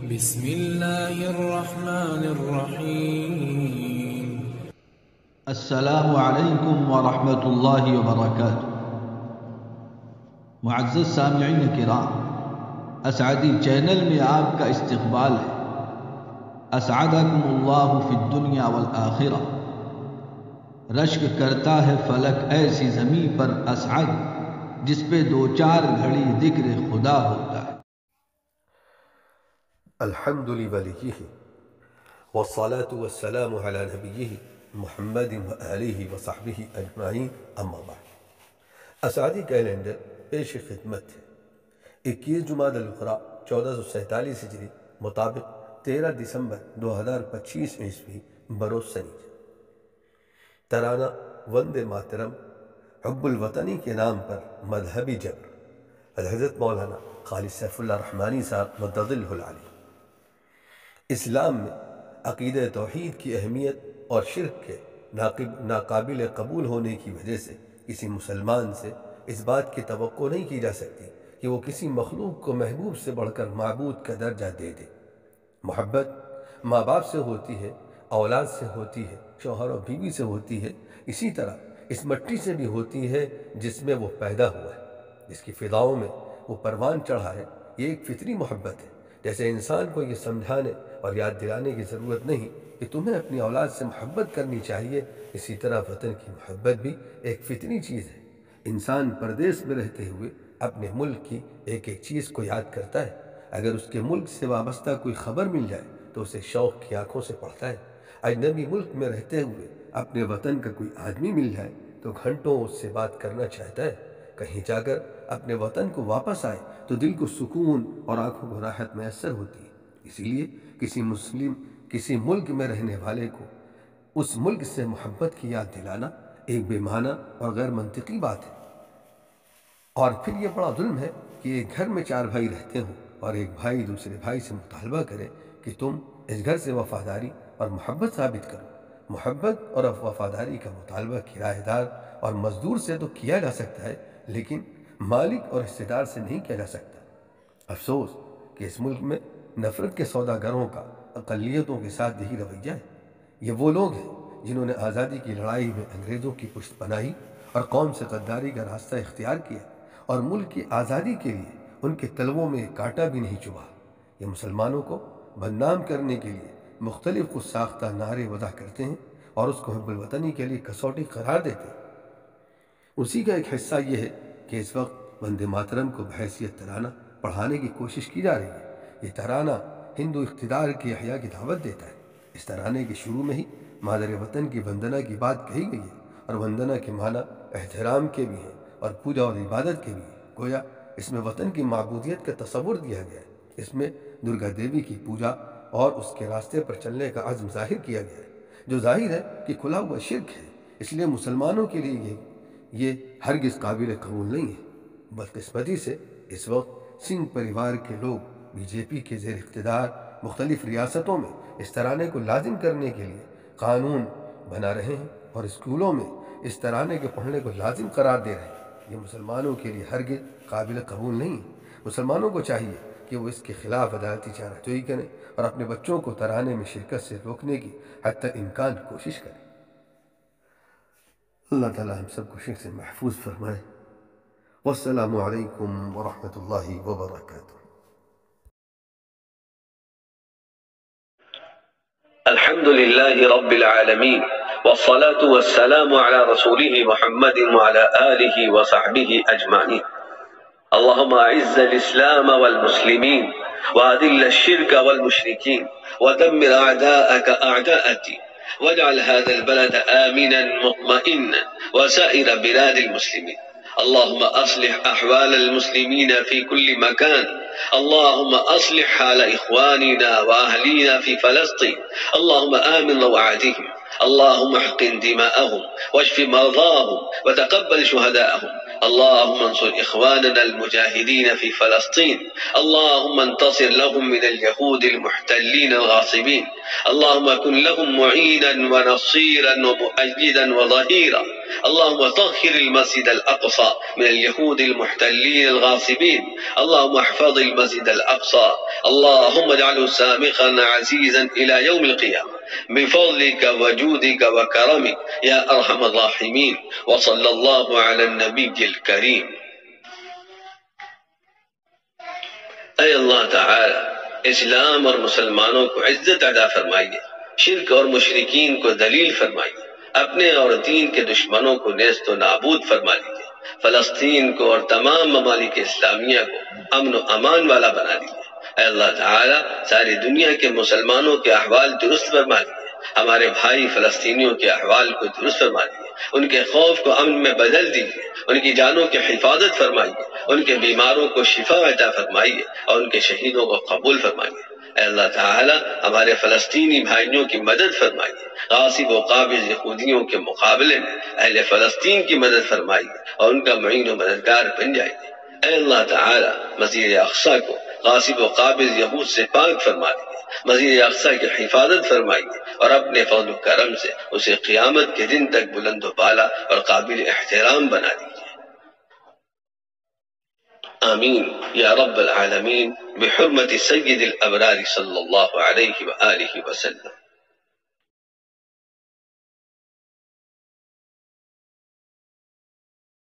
بسم الله الرحمن الرحيم. السلام علیکم ورحمۃ اللہ وبرکاتہ۔ معزز سامعین کرام، اسعدی چینل میں آپ کا استقبال ہے۔ اسعدکم اللہ فی الدنیا والآخرہ۔ رشک کرتا ہے فلک ایسی زمیں پر اسعد، جس پہ دو چار گھڑی ذکر خدا ہوتا ہے۔ الحمد لوليه والصلاة والسلام على نبيه محمد وآلہ وصحبہ اجمعین، اما بعد۔ اسعدی کیلنڈر پیش خدمت ہے۔ 21 جمادی الاخری 1447 ہجری مطابق 13 دسمبر 2025 عیسوی بروز سنیچر۔ ترانہ وندے ماترم حب الوطنی کے نام پر مذہبی جبر، حضرت مولانا خالد سیف اللہ رحمانی صاحب مدظلہ العلی۔ اسلام میں عقیدہ توحید کی اہمیت اور شرک کے ناقابل قبول ہونے کی وجہ سے کسی مسلمان سے اس بات کی توقع نہیں کی جا سکتی کہ وہ کسی مخلوق کو محبوب سے بڑھ کر معبود کا درجہ دے دے۔ محبت ماں باپ سے ہوتی ہے، اولاد سے ہوتی ہے، شوہر و بیوی سے ہوتی ہے، اسی طرح اس مٹی سے بھی ہوتی ہے جس میں وہ پیدا ہوا ہے، جس کی فضاؤں میں وہ پروان چڑھا ہے۔ یہ ایک فطری محبت ہے۔ جیسے انسان کو یہ سمجھانے اور یاد دلانے کی ضرورت نہیں کہ تمہیں اپنی اولاد سے محبت کرنی چاہیے، اسی طرح وطن کی محبت بھی ایک فطری چیز ہے۔ انسان پردیس میں رہتے ہوئے اپنے ملک کی ایک ایک چیز کو یاد کرتا ہے۔ اگر اس کے ملک سے وابستہ کوئی خبر مل جائے تو اسے شوق کی آنکھوں سے پڑھتا ہے۔ اجنبی ملک میں رہتے ہوئے اپنے وطن کا کوئی آدمی مل جائے تو گھنٹوں اس سے بات کرنا چاہتا ہے۔ کہیں جا کر اپنے وطن کو واپس آئے تو دل کو سکون اور آنکھوں کو راحت میسر ہوتی ہے۔ اسی لیے کسی ملک میں رہنے والے کو اس ملک سے محبت کی یاد دلانا ایک بے معنی اور غیر منطقی بات ہے۔ اور پھر یہ بڑا ظلم ہے کہ ایک گھر میں 4 بھائی رہتے ہوں اور ایک بھائی دوسرے بھائی سے مطالبہ کرے کہ تم اس گھر سے وفاداری اور محبت ثابت کرو۔ محبت اور وفاداری کا مطالبہ کرایہ دار اور مزدور سے تو کیا جا سکتا ہے، لیکن مالک اور حصہ دار سے نہیں کیا جا سکتا۔ افسوس کہ اس ملک میں نفرت کے سوداگروں کا اقلیتوں کے ساتھ یہی رویہ ہے۔ یہ وہ لوگ ہیں جنہوں نے آزادی کی لڑائی میں انگریزوں کی پشت پناہی اور قوم سے غداری کا راستہ اختیار کیا، اور ملک کی آزادی کے لیے ان کے تلووں میں ایک کانٹا بھی نہیں چبھا۔ یہ مسلمانوں کو بدنام کرنے کے لیے مختلف خود ساختہ نعرے وضع کرتے ہیں اور اس کو حب الوطنی کے لیے کسوٹی قرار دیتے ہیں۔ اسی کا ایک حصہ یہ ہے کہ اس وقت وندے ماترم کو بحیثیت ترانہ پڑھانے کی کوشش کی جا رہی ہے۔ یہ ترانہ ہندو اقتدار کی احیاء کی دعوت دیتا ہے۔ اس ترانے کے شروع میں ہی مادر وطن کی وندنا کی بات کہی گئی ہے، اور وندنا کے معنی احترام کے بھی ہیں اور پوجا اور عبادت کے بھی ہیں۔ گویا اس میں وطن کی معبودیت کا تصور دیا گیا ہے۔ اس میں درگا دیوی کی پوجا اور اس کے راستے پر چلنے کا عزم ظاہر کیا گیا ہے، جو ظاہر ہے کہ کھلا ہوا شرک ہے۔ اس لیے مسلمانوں کے لیے یہ ہرگز قابل قبول نہیں ہے۔ بدقسمتی سے اس وقت سنگھ پریوار کے لوگ بی جے پی کے زیر اقتدار مختلف ریاستوں میں اس ترانے کو لازم کرنے کے لیے قانون بنا رہے ہیں اور اسکولوں میں اس ترانے کے پڑھنے کو لازم قرار دے رہے ہیں۔ یہ مسلمانوں کے لیے ہرگز قابل قبول نہیں ہے۔ مسلمانوں کو چاہیے کہ وہ اس کے خلاف عدالتی چارہ جوئی کریں اور اپنے بچوں کو ترانے میں شرکت سے روکنے کی حتی امکان کوشش کریں۔ اللہ تعالیٰ ہم سب کو شرک سے محفوظ فرمائے۔ والسلام علیکم ورحمۃ اللہ وبرکاتہ۔ الحمد لله رب العالمين، والصلاة والسلام على رسوله محمد وعلى آله وصحبه أجمعين۔ اللهم أعز الإسلام والمسلمين، وأذل الشرك والمشركين، ودمر أعداءك أعداء الدين، واجعل هذا البلد آمنا مطمئنا وسائر بلاد المسلمين۔ اللهم أصلح أحوال المسلمين في كل مكان، اللهم أصلح حال إخواننا وأهلينا في فلسطين، اللهم آمن روعاتهم، اللهم احقن دماءهم واشف مرضاهم وتقبل شهداءهم، اللهم انصر إخواننا المجاهدين في فلسطين، اللهم انتصر لهم من اليهود المحتلين الغاصبين، اللهم كن لهم معينا ونصيرا ومؤيدا وظهيرا. اللهم طهر المسجد الأقصى من اليهود المحتلين الغاصبين. اللهم احفظ المسجد الأقصى. اللهم اجعله سامخا عزيزا إلى يوم القيامة بفضلك وجودك وكرمك يا أرحم الراحمين. وصلى الله على النبي الكريم. اے اللہ تعالی اسلام اور مسلمانوں کو عزت عطا فرمائیے، شرک اور مشرکین کو ذلیل فرمائیے، اپنے اور دین کے دشمنوں کو نیست و نابود فرما لیجیے، فلسطین کو اور تمام ممالک اسلامیہ کو امن و امان والا بنا لیجیے۔ اے اللہ تعالی ساری دنیا کے مسلمانوں کے احوال درست فرما لیجیے، ہمارے بھائی فلسطینیوں کے احوال کو درست فرما لیجیے، ان کے خوف کو امن میں بدل دیجیے، ان کی جانوں کی حفاظت فرمائیے، ان کے بیماروں کو شفا عطا فرمائیے اور ان کے شہیدوں کو قبول فرمائیے۔ اے اللہ تعالی ہمارے فلسطینی بھائیوں کی مدد فرمائیے، غاصب و قابض یہودیوں کے مقابلے میں اہل فلسطین کی مدد فرمائیے اور ان کا معین و مددگار بن جائیے۔ اے اللہ تعالی مسجد اقصی کو غاصب و قابض یہود سے پاک فرما دیجیے، مسجد اقصی کی حفاظت فرمائیے اور اپنے فضل و کرم سے اسے قیامت کے دن تک بلند و بالا اور قابل احترام بنا دیجیے۔ آمین یا رب العالمین بحرمت سید الابرار صلی اللہ علیہ وآلہ وسلم۔